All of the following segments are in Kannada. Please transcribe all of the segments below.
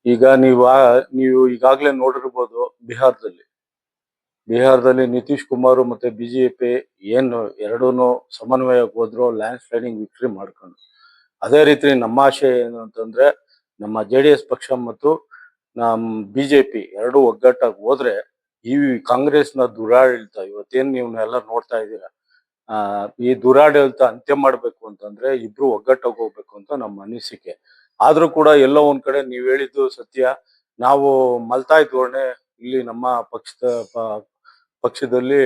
ಈಗ ನೀವು ಈಗಾಗಲೇ ನೋಡಿರ್ಬೋದು ಬಿಹಾರದಲ್ಲಿ. ಬಿಹಾರದಲ್ಲಿ ನಿತೀಶ್ ಕುಮಾರ್ ಮತ್ತೆ ಬಿಜೆಪಿ ಏನು ಎರಡೂನು ಸಮನ್ವಯಕ್ಕೆ ಹೋದ್ರು ಲ್ಯಾಂಡ್ ಸ್ಲೈಡಿಂಗ್ ವಿಕ್ಟರಿ ಮಾಡ್ಕೊಂಡು. ಅದೇ ರೀತಿ ನಮ್ಮ ಆಶಯ ಏನು ಅಂತಂದ್ರೆ ನಮ್ಮ ಜೆಡಿಎಸ್ ಪಕ್ಷ ಮತ್ತು ನಮ್ಮ ಬಿಜೆಪಿ ಎರಡೂ ಒಗ್ಗಟ್ಟಾಗಿ ಹೋದ್ರೆ ಈ ಕಾಂಗ್ರೆಸ್ನ ದುರಾಡಳಿತ ಇವತ್ತೇನು ನೀವನ್ನೆಲ್ಲ ನೋಡ್ತಾ ಇದ್ದೀರಾ. ಈ ದುರಾಡಳಿತ ಅಂತ್ಯ ಮಾಡ್ಬೇಕು ಅಂತಂದ್ರೆ ಇಬ್ರು ಒಗ್ಗಟ್ಟಾಗಿ ಹೋಗ್ಬೇಕು ಅಂತ ನಮ್ಮ ಅನಿಸಿಕೆ. ಆದ್ರೂ ಕೂಡ ಎಲ್ಲೋ ಒಂದ್ ಕಡೆ ನೀವ್ ಹೇಳಿದ್ದು ಸತ್ಯ. ನಾವು ಮಲ್ತಾಯ್ ಧೋರಣೆ ಇಲ್ಲಿ ನಮ್ಮ ಪಕ್ಷದಲ್ಲಿ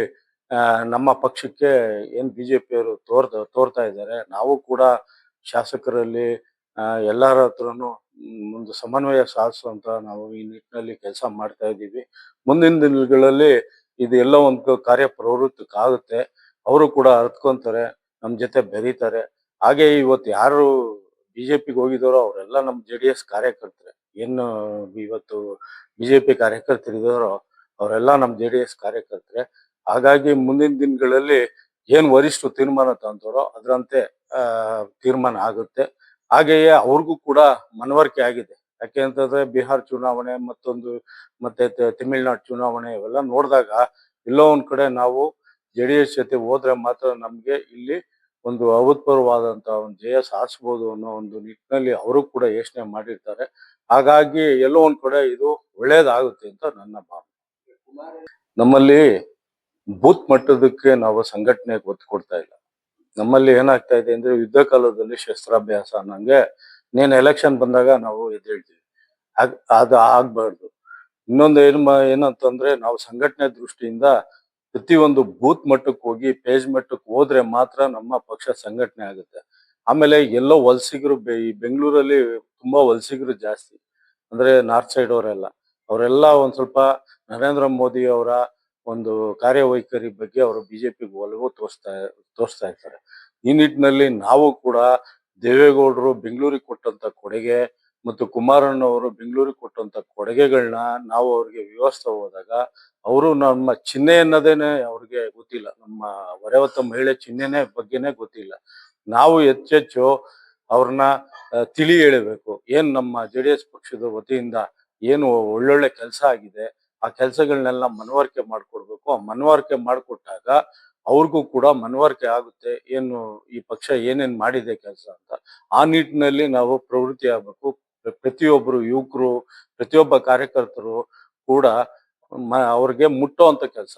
ನಮ್ಮ ಪಕ್ಷಕ್ಕೆ ಏನ್ ಬಿಜೆಪಿಯವರು ತೋರ್ತಾ ಇದ್ದಾರೆ. ನಾವು ಕೂಡ ಶಾಸಕರಲ್ಲಿ ಎಲ್ಲರ ಹತ್ರನು ಒಂದು ಸಮನ್ವಯ ಸಾಧಿಸುವಂತ ನಾವು ಈ ನಿಟ್ಟಿನಲ್ಲಿ ಕೆಲಸ ಮಾಡ್ತಾ ಇದ್ದೀವಿ. ಮುಂದಿನ ದಿನಗಳಲ್ಲಿ ಇದು ಎಲ್ಲ ಒಂದು ಕಾರ್ಯ ಪ್ರವೃತ್ತಕ್ಕಾಗುತ್ತೆ. ಅವರು ಕೂಡ ಅರ್ತ್ಕೊಂತಾರೆ, ನಮ್ ಜೊತೆ ಬೆರೀತಾರೆ. ಹಾಗೆ ಇವತ್ತು ಯಾರು ಬಿಜೆಪಿಗೆ ಹೋಗಿದಾರೋ ಅವರೆಲ್ಲ ನಮ್ಮ ಜೆಡಿಎಸ್ ಕಾರ್ಯಕರ್ತರೆ. ಏನು ಇವತ್ತು ಬಿಜೆಪಿ ಕಾರ್ಯಕರ್ತರಿದ್ದಾರೋ ಅವರೆಲ್ಲ ನಮ್ಮ ಜೆಡಿಎಸ್ ಕಾರ್ಯಕರ್ತರೆ. ಹಾಗಾಗಿ ಮುಂದಿನ ದಿನಗಳಲ್ಲಿ ಏನ್ ವರಿಷ್ಠರು ತೀರ್ಮಾನ ತಗೊಂತಾರೋ ಅದರಂತೆ ತೀರ್ಮಾನ ಆಗುತ್ತೆ. ಹಾಗೆಯೇ ಅವ್ರಿಗೂ ಕೂಡ ಮನವರಿಕೆ ಆಗಿದೆ. ಯಾಕೆ ಅಂತಂದ್ರೆ ಬಿಹಾರ್ ಚುನಾವಣೆ ಮತ್ತೆ ತಮಿಳ್ನಾಡು ಚುನಾವಣೆ ಇವೆಲ್ಲ ನೋಡಿದಾಗ ಎಲ್ಲೋ ಒಂದ್ ಕಡೆ ನಾವು ಜೆಡಿಎಸ್ ಜೊತೆ ಹೋದ್ರೆ ಮಾತ್ರ ನಮ್ಗೆ ಇಲ್ಲಿ ಒಂದು ಅಭೂತಪೂರ್ವವಾದಂತ ಒಂದು ಜಯ ಸಾಧಿಸಬಹುದು ಅನ್ನೋ ಒಂದು ನಿಟ್ಟಿನಲ್ಲಿ ಅವರು ಕೂಡ ಯೋಚನೆ ಮಾಡಿರ್ತಾರೆ. ಹಾಗಾಗಿ ಎಲ್ಲೋ ಒಂದ್ ಕಡೆ ಇದು ಒಳ್ಳೇದಾಗುತ್ತೆ ಅಂತ ನನ್ನ ಭಾವನೆ. ನಮ್ಮಲ್ಲಿ ಬೂತ್ ಮಟ್ಟದಕ್ಕೆ ನಾವು ಸಂಘಟನೆಗೆ ಒತ್ತು ಕೊಡ್ತಾ ಇಲ್ಲ. ನಮ್ಮಲ್ಲಿ ಏನಾಗ್ತಾ ಇದೆ ಅಂದ್ರೆ ಯುದ್ಧ ಕಾಲದಲ್ಲಿ ಶಸ್ತ್ರಾಭ್ಯಾಸ ಅನ್ನಂಗೆ ನೀನ್ ಎಲೆಕ್ಷನ್ ಬಂದಾಗ ನಾವು ಎದ್ದೇಳ್ತೀವಿ. ಅದು ಆಗ್ಬಾರ್ದು. ಇನ್ನೊಂದು ಏನಂತಂದ್ರೆ ನಾವು ಸಂಘಟನೆ ದೃಷ್ಟಿಯಿಂದ ಪ್ರತಿಯೊಂದು ಬೂತ್ ಮಟ್ಟಕ್ಕೆ ಹೋಗಿ ಪೇಜ್ ಮಟ್ಟಕ್ಕೆ ಹೋದ್ರೆ ಮಾತ್ರ ನಮ್ಮ ಪಕ್ಷ ಸಂಘಟನೆ ಆಗುತ್ತೆ. ಆಮೇಲೆ ಎಲ್ಲೋ ವಲಸಿಗರು ಈ ಬೆಂಗಳೂರಲ್ಲಿ ತುಂಬಾ ವಲಸಿಗರು ಜಾಸ್ತಿ. ಅಂದ್ರೆ ನಾರ್ತ್ ಸೈಡ್ ಅವರೆಲ್ಲ ಒಂದ್ ಸ್ವಲ್ಪ ನರೇಂದ್ರ ಮೋದಿ ಅವರ ಒಂದು ಕಾರ್ಯವೈಖರಿ ಬಗ್ಗೆ ಅವರು ಬಿಜೆಪಿಗೆ ಒಲವು ತೋರಿಸ್ತಾ ಇರ್ತಾರೆ. ಈ ನಿಟ್ಟಿನಲ್ಲಿ ನಾವು ಕೂಡ ದೇವೇಗೌಡರು ಬೆಂಗಳೂರಿಗೆ ಕೊಟ್ಟಂತ ಕೊಡುಗೆ ಮತ್ತು ಕುಮಾರಣ್ಣವರು ಬೆಂಗಳೂರಿಗೆ ಕೊಟ್ಟಂತ ಕೊಡುಗೆಗಳನ್ನ ನಾವು ಅವ್ರಿಗೆ ವ್ಯವಸ್ಥೆ ಹೋದಾಗ ಅವರು ನಮ್ಮ ಚಿಹ್ನೆ ಅನ್ನೋದೇನೆ ಅವ್ರಿಗೆ ಗೊತ್ತಿಲ್ಲ. ನಮ್ಮ ಹೊರೆ ಮಹಿಳೆ ಚಿಹ್ನೆನೆ ಬಗ್ಗೆನೇ ಗೊತ್ತಿಲ್ಲ. ನಾವು ಹೆಚ್ಚೆಚ್ಚು ಅವ್ರನ್ನ ತಿಳಿ ಹೇಳಬೇಕು. ಏನ್ ನಮ್ಮ ಜೆಡಿಎಸ್ ಪಕ್ಷದ ವತಿಯಿಂದ ಏನು ಒಳ್ಳೊಳ್ಳೆ ಕೆಲಸ ಆಗಿದೆ ಆ ಕೆಲಸಗಳನ್ನೆಲ್ಲ ಮನವರಿಕೆ ಮಾಡ್ಕೊಡ್ಬೇಕು. ಆ ಮನವರಿಕೆ ಮಾಡ್ಕೊಟ್ಟಾಗ ಅವ್ರಿಗೂ ಕೂಡ ಮನವರಿಕೆ ಆಗುತ್ತೆ ಏನು ಈ ಪಕ್ಷ ಏನೇನ್ ಮಾಡಿದೆ ಕೆಲಸ ಅಂತ. ಆ ನಿಟ್ಟಿನಲ್ಲಿ ನಾವು ಪ್ರವೃತ್ತಿ ಆಗ್ಬೇಕು. ಪ್ರತಿಯೊಬ್ಬರು ಯುವಕರು ಪ್ರತಿಯೊಬ್ಬ ಕಾರ್ಯಕರ್ತರು ಕೂಡ ಅವ್ರಿಗೆ ಮುಟ್ಟುವಂತ ಕೆಲಸ